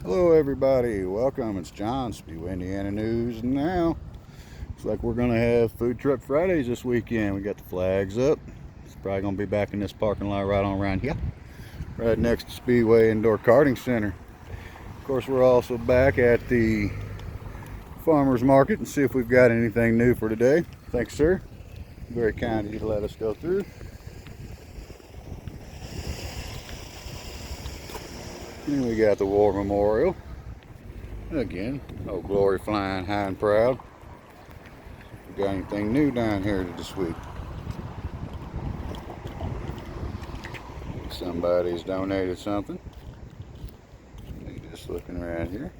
Hello everybody, welcome. It's John, Speedway Indiana News. Now, looks like we're gonna have Food Truck Fridays this weekend. We got the flags up. It's probably gonna be back in this parking lot right on around here, right next to Speedway Indoor Karting Center. Of course, we're also back at the farmers market and see if we've got anything new for today. Thanks, sir. Very kind of you to let us go through. And we got the War Memorial. Again, Old Glory flying high and proud. We got anything new down here this week? Somebody's donated something. Just looking around here.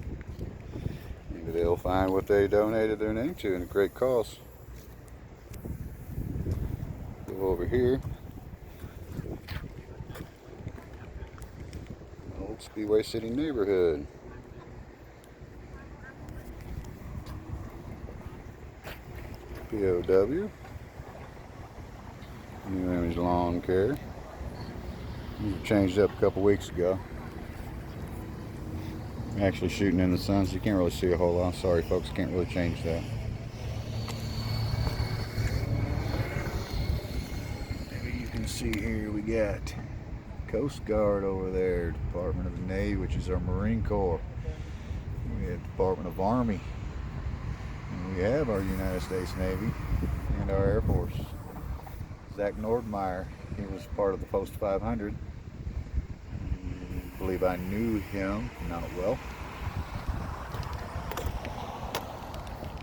Maybe they'll find what they donated their name to and a great cause. Go over here. Old Speedway City neighborhood. POW. New Image Lawn Care. These were changed up a couple weeks ago. Actually shooting in the sun, so you can't really see a whole lot. Sorry folks, can't really change that. Maybe you can see here we got Coast Guard over there, Department of the Navy, which is our Marine Corps. We have Department of Army. And we have our United States Navy and our Air Force. Zach Nordmeyer, he was part of the Post 500. I believe I knew him, not well.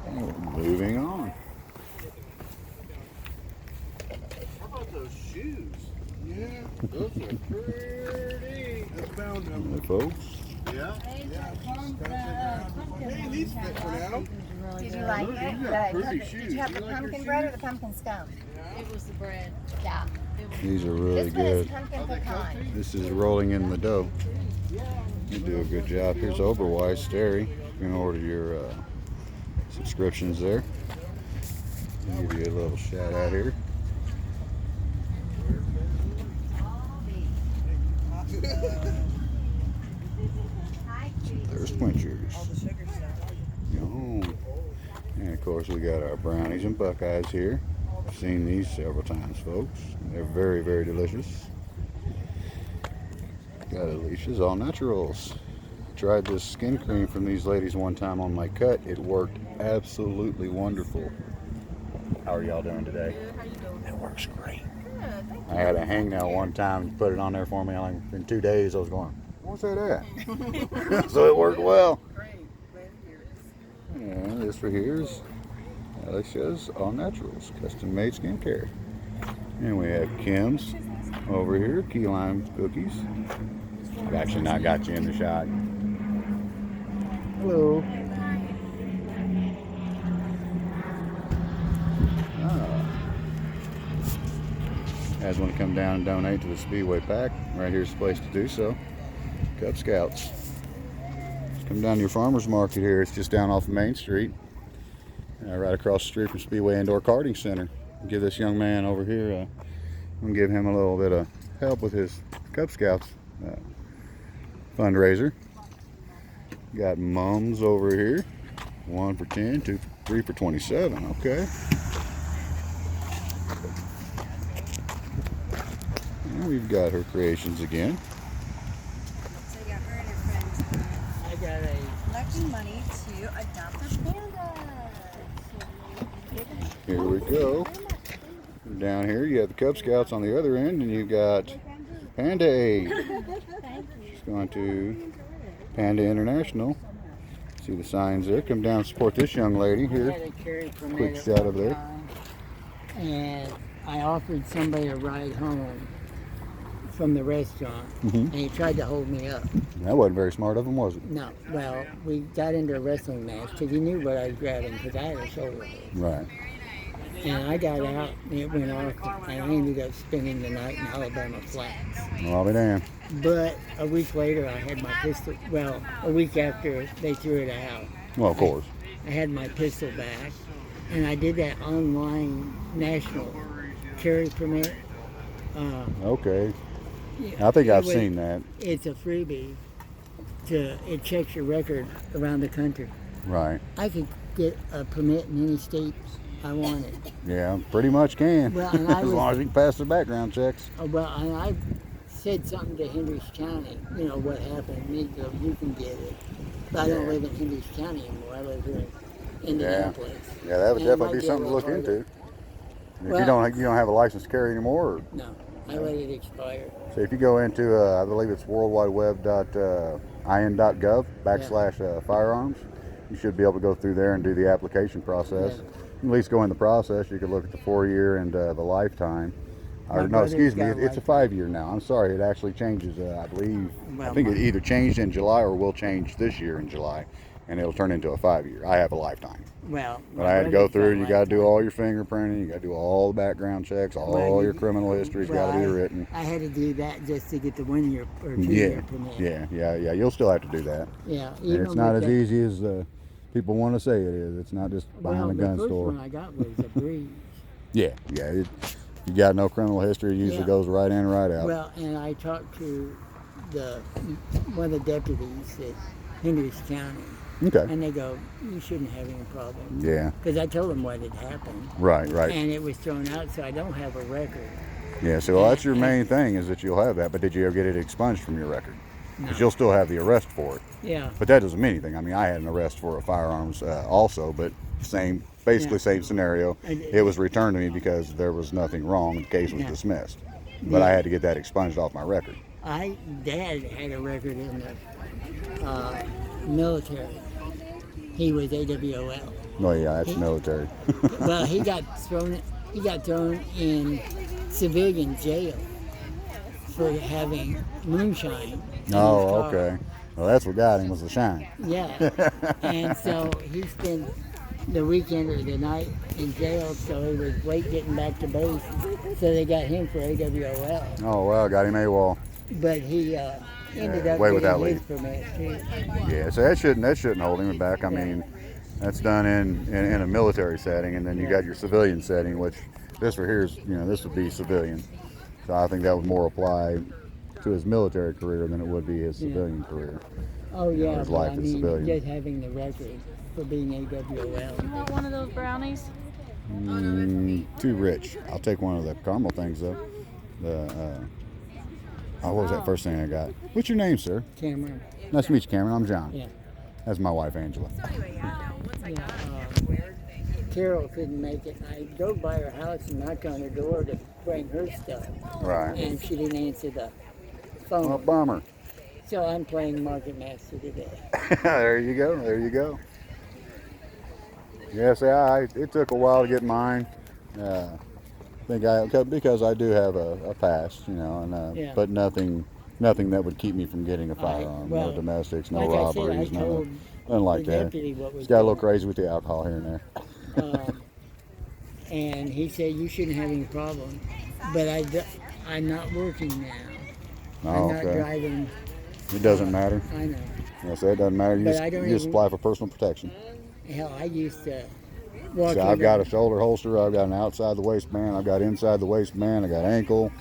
And moving on. How about those shoes? Yeah, those are pretty. I found them. Hey, folks. Yeah. Hey, these fit for now. Did you like it? got Good. pretty Did shoes. you have You the like your pumpkin bread or shoes? the pumpkin scone? It was the bread. Yeah. These are really This one is good. pumpkin pecan. This is rolling in the dough. You do a good job. Here's Oberweis Dairy. You can order your subscriptions there. I'll give you a little shout out here. There's Quenchers. Yum. And of course we got our brownies and Buckeyes here. I've seen these several times, folks. They're very, very delicious. Got Alicia's All Naturals. Tried this skin cream from these ladies one time on my cut. It worked absolutely wonderful. How are y'all doing today? Good. How you doing? It works great. Good. Thank I had a hangnail one time. You put it on there for me. Like in 2 days, I was going, "What's that at?" So it worked well. you. Great. Glad to hear it. And this right here is Alicia's All Naturals, custom made skincare. And we have Kim's over here, key lime cookies. I've actually not got you in the shot. Hello. Guys want to come down and donate to the Speedway Pack, right here's the place to do so. Cub Scouts. Just come down to your farmers market here. It's just down off of Main Street, right across the street from Speedway Indoor Karting Center. Give this young man over here, I'm gonna give him a little bit of help with his Cub Scouts fundraiser. Got mums over here, 1 for 10, 2, 3 for 27. Okay. And we've got her creations again. So you got her and her friends. I got a Collecting money to adopt a panda. Here we go. Down here you have the Cub Scouts on the other end, and you got Panda Aid. She's going to Panda International. See the signs there. Come down and support this young lady I here. had a carry permit Quick at shot one of there. time, and I offered somebody a ride home from the restaurant, and he tried to hold me up. That wasn't very smart of him, was it? No, well, we got into a wrestling match because he knew what I was grabbing because I had a shoulder hold. Right. And I got out, and it went off, and I ended up spending the night in Alabama Flats. Well, I'll be damned. But a week later, I had my pistol. Well, a week after they threw it out, Well, of course. I had my pistol back, and I did that online national carry permit. Okay. Yeah, I think it I've was- seen that. It's a freebie it checks your record around the country. Right. I could get a permit in any state I wanted. Yeah, pretty much can. Well, and I as was- long as you can pass the background checks. Well, and I said something to Hendricks County, what happened. They go, you can get it. But I don't live in Hendricks County anymore. I live here in Indianapolis. Yeah, that would And it definitely might be be a something to little look into. harder. If Well- you don't have a license to carry anymore, or, No, I let it expire. so if you go into I believe it's worldwideweb.in.gov / firearms, you should be able to go through there and do the application process. Yeah. At least go in the process. You could look at the 4-year and the lifetime. My Or, no, brother's excuse me, got a it's a 5-year now. I'm sorry, it actually changes. I believe. I Well, think my- it either changed in July or will change this year in July, and it'll turn into a 5-year. I have a lifetime. Well, But I had to go through. You got to do all your fingerprinting. You got to do all the background checks. All Well, your criminal history's got to be written. I had to do that just to get the 1 year or 2 Yeah, year permit. yeah. You'll still have to do that. Yeah. And it's not as easy as people want to say it is. It's not just behind a gun the first store. one I got was a breeze. Yeah. You got no criminal history. It usually Yeah. goes right in, right out. Well, and I talked to one of the deputies at Hendricks County, Okay. and they go, "You shouldn't have any problem." Yeah. Because I told them what had happened, Right. and it was thrown out, so I don't have a record. Yeah. So that's your main thing is that you'll have that. But did you ever get it expunged from your record? No. Because you'll still have the arrest for it. Yeah. But that doesn't mean anything. I mean, I had an arrest for a firearms also, but basically Yeah. same scenario. And- It was returned to me because there was nothing wrong. The case was Yeah. dismissed. But I had to get that expunged off my record. Dad had a record in the military. He was AWOL. Oh yeah, that's military. Well, he got thrown in civilian jail for having moonshine. in Oh, his car. okay. Well, that's what got him was the shine. Yeah. And so he spent the weekend or the night in jail, so he was late getting back to base. So they got him for AWOL. Oh well, got him AWOL. But he ended up Way getting without his leave. permit too. Yeah, so that shouldn't hold him back. I mean, that's done in a military setting, and then you got your civilian setting, which this right here is this would be civilian. So I think that would more apply to his military career than it would be his civilian career. Oh yeah, his but life I as mean, civilian. just having the record for being AWOL. Want one of those brownies? Too rich. I'll take one of the caramel things though. What was that first thing I got? What's your name, sir? Cameron. Nice to meet you, Cameron. I'm John. Yeah. That's my wife, Angela. Carol couldn't make it. I drove by her house and knocked on her door to bring her stuff, Right. and she didn't answer the phone. Well, bummer. So I'm playing Market Master today. There you go. There you go. Yes, it took a while to get mine. Because I do have a past, and Yeah. but nothing that would keep me from getting a firearm. well, No domestics, no like I said, I robberies, told nothing like the that. deputy what was Just got a little going crazy with the alcohol here and there. And he said you shouldn't have any problem. But I'm not working now. Oh, I'm not okay. driving. It doesn't matter. I know. Yes, it doesn't matter. You But just, I don't you just even- apply for personal protection. Hell, I used to walk. So I've into- got a shoulder holster. I've got an outside the waistband. I've got inside the waistband. I got ankle.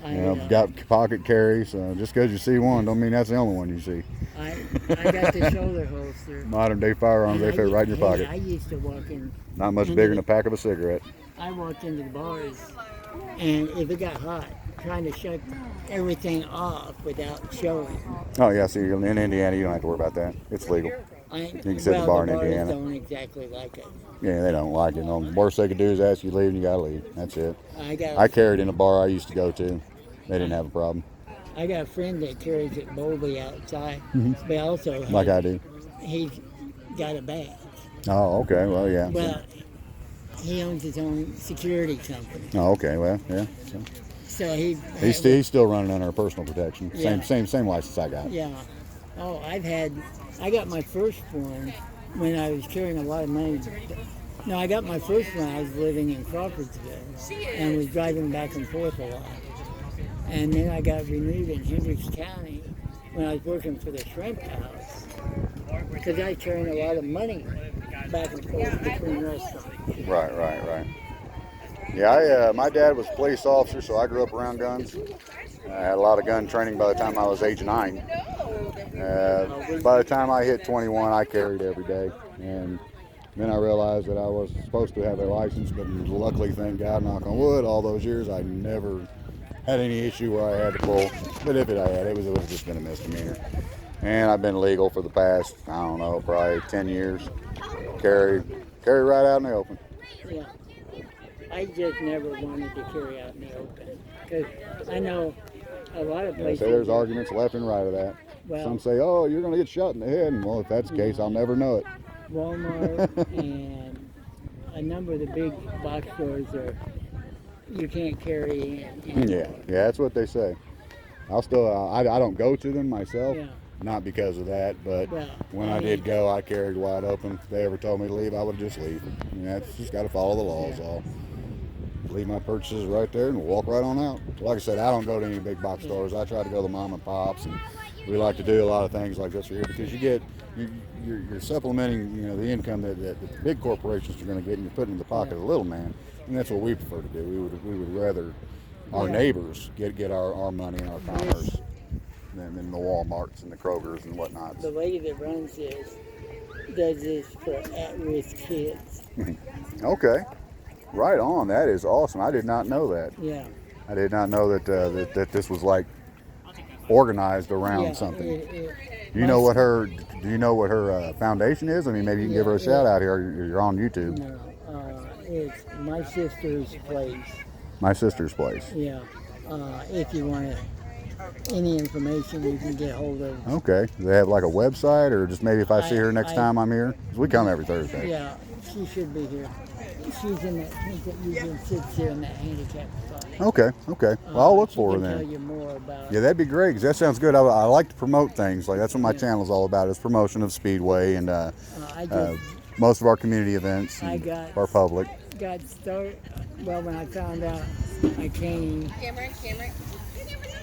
I've got pocket carry. So just because you see one, don't mean that's the only one you see. I got the shoulder holster. Modern day firearms, they And fit right in your hey, pocket. I used to walk in. Not much into bigger than the- a pack of a cigarette. I walked into the bars, and if it got hot, trying to shut everything off without showing. Oh yeah, see, in Indiana, you don't have to worry about that. It's legal. You can sit at the bar in Indiana. Don't exactly like it. Yeah, they don't like it. The worst they could do is ask you to leave, and you gotta leave. That's it. I I carried in a bar I used to go to. They didn't have a problem, got a friend that carries it boldly outside, but also like I do. he's got a badge. Oh, okay. Well, yeah. Well, he owns his own security company, Oh, okay. Well, yeah. So so he's still running under personal protection. Yeah. Same license I got. Yeah. Oh, I got my first one when I was carrying a lot of money. No, I got my first one. I was living in Crawfordsville and was driving back and forth a lot. And then I got renewed in Hendricks County when I was working for the Shrimp House because I was carrying a lot of money back and forth between restaurants. Right. Yeah, my dad was a police officer, so I grew up around guns. I had a lot of gun training by the time I was age 9. By the time I hit 21, I carried every day, and then I realized that I was supposed to have a license, but luckily, thank God, knock on wood, all those years I never had any issue where I had to pull. But if I had, it would have just been a misdemeanor. And I've been legal for the past, I don't know, probably 10 years. Carry right out in the open. Yeah. I just never wanted to carry out in the open because I know a lot of Yeah, places. so there's arguments left and right of that. Well, Some say, oh, you're going to get shot in the head. And well, if that's the case, I'll never know it. Walmart and a number of the big box stores are you can't carry in. Yeah, that's what they say. I'll still, I don't go to them myself, Yeah. not because of that, but Well, when I I did mean- go, I carried wide open. If they ever told me to leave, I would just leave. That's just got to follow the laws. Yeah. All leave my purchases right there and walk right on out. Like I said, I don't go to any big box stores. I try to go to mom and pops, and we like to do a lot of things like this here because you're supplementing the income that the big corporations are going to get, and you're putting in the pocket of the little man, and that's what we prefer to do. We would rather our Yeah. neighbors get our money and our commerce than the Walmarts and the Krogers and whatnot. The lady that runs this does this for at-risk kids. Okay, right on. That is awesome. I did not know that. Yeah. I did not know that this was like organized around Yeah, something. it- Do you know what her foundation is? I mean, maybe you can give her a shout out here. You're on YouTube. No, it's my sister's place. My sister's place. Yeah. If you want any information, you can get hold of. Okay. Do they have like a website, or just maybe if I see her next I- time I'm here? 'Cause we come every Thursday. Yeah, she should be here. She's in that. Usually sits here in that handicap spot. Okay. Well, I'll look She for her can tell then. you more about. Yeah, that'd be great. 'Cause that sounds good. I like to promote things. Like that's what my Yeah. channel's all about. Is promotion of Speedway and I just most of our community events I and got- our public. got started. Well, when I found out, I came Cameron.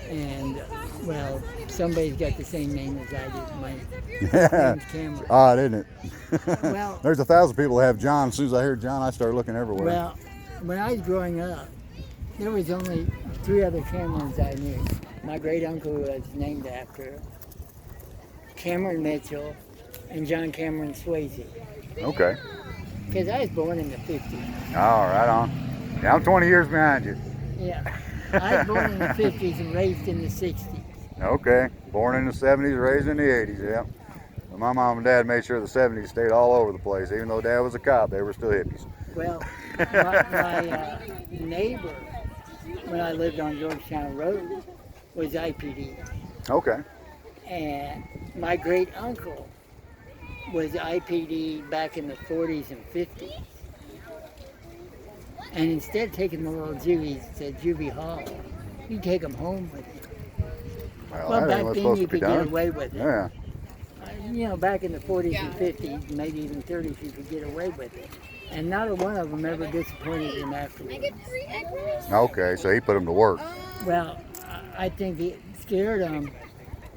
and well, somebody's got the same name as I do. My Yeah. name's Cameron. Odd, isn't it? Well- There's 1,000 people that have John. As soon as I hear John, I start looking everywhere. Well, when I was growing up, there was only 3 other Camerons I knew. My great uncle was named after Cameron Mitchell and John Cameron Swayze. Okay. Because I was born in the 50s. All right on. Yeah, I'm 20 years behind you. Yeah. I was born in the 50s and raised in the 60s. Okay. Born in the 70s, raised in the 80s. Yeah. Well, my mom and dad made sure the 70s stayed all over the place. Even though dad was a cop, they were still hippies. Well, my neighbor, when I lived on Georgetown Road, was IPD. Okay. And my great uncle was IPD back in the 40s and 50s. And instead of taking the little juvies to juvie hall, he'd take them home with him. Well, Well, that ain't back what's then supposed you to be could get done. away with it. Yeah. You know, back in the 40s and 50s, maybe even 30s, you could get away with it. And not a one of them ever disappointed him afterwards. Okay, so he put them to work. Well, I think it scared them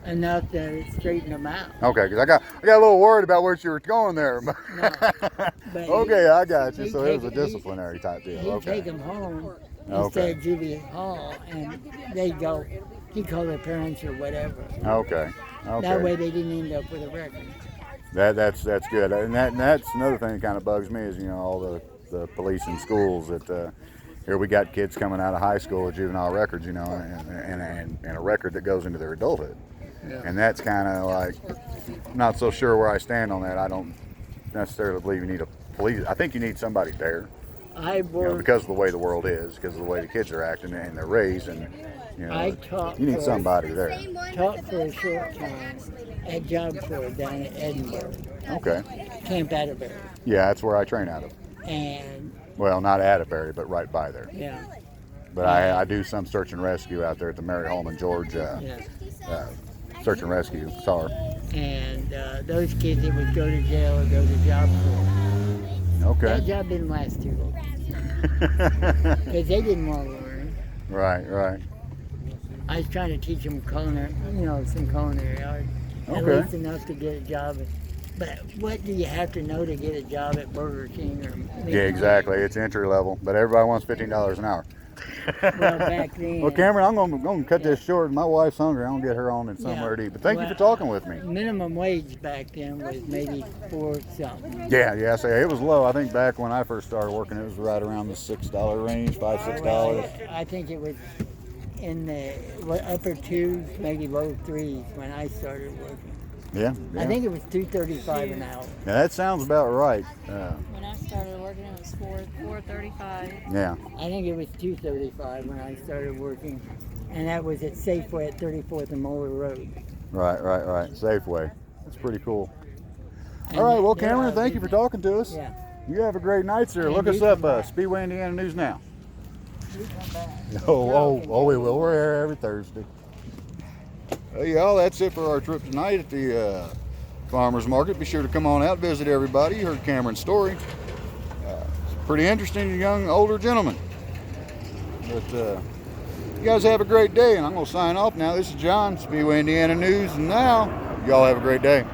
enough that it straightened them out. Okay, because I got a little worried about where you were going there. But Okay, I got you. he'd So it was a take- he- disciplinary type deal. He'd Okay. take them home Okay. instead of juvie hall, and they'd go, he'd call their parents or whatever. Okay. That way Okay. they didn't end up with a record. That's good. And that's another thing that kind of bugs me is all the police in schools that here we got kids coming out of high school with juvenile records, and a record that goes into their adulthood. Yeah. And that's kind of like, I'm not so sure where I stand on that. I don't necessarily believe you need a police. I think you need somebody there, I worked, because of the way the world is, because of the way the kids are acting and they're raised, and I taught you need for- somebody there. taught for a short time at Job Corps down in Edinburgh, Okay. Camp Atterbury. Yeah, that's where I train out of. And Well, not Atterbury, but right by there. yeah, But I do some search and rescue out there at the Mary Holman George yeah. search and rescue. SAR. And those kids that would go to jail or go to Job Corps, that Okay. job didn't last too long because they didn't want to learn. Right. I was trying to teach them culinary, some culinary art, at Okay. least enough to get a job. But what do you have to know to get a job at Burger King or McDonald's? Yeah, exactly. It's entry level, but everybody wants $15 an hour. Well, back then. Well, Cameron, I'm gonna cut this short. My wife's hungry. I'm gonna get her on and somewhere to eat. But thank you for talking with me. Minimum wage back then was maybe 4 something. Yeah. So it was low. I think back when I first started working, it was right around the $6 range, $5-6. I think it was in the upper 2s, maybe low 3s when I started working. Yeah. I think it was $2.35 an hour. Yeah, that sounds about right. When I started working, it was $4.35. Yeah. I think it was $2.35 when I started working, and that was at Safeway at 34th and Moeller Road. Right. Safeway. That's pretty cool. And All right. Well, there Cameron, are thank you for talking to us. Yeah. You have a great night, sir. And Look you us up, come back. Speedway Indiana News Now. You come back. Oh, we will. We're here every Thursday. Hey, y'all, that's it for our trip tonight at the farmers market. Be sure to come on out, visit everybody. You heard Cameron's story. Pretty interesting, young, older gentleman. But you guys have a great day, and I'm going to sign off now. This is John, Speedway Indiana News Now. Y'all have a great day.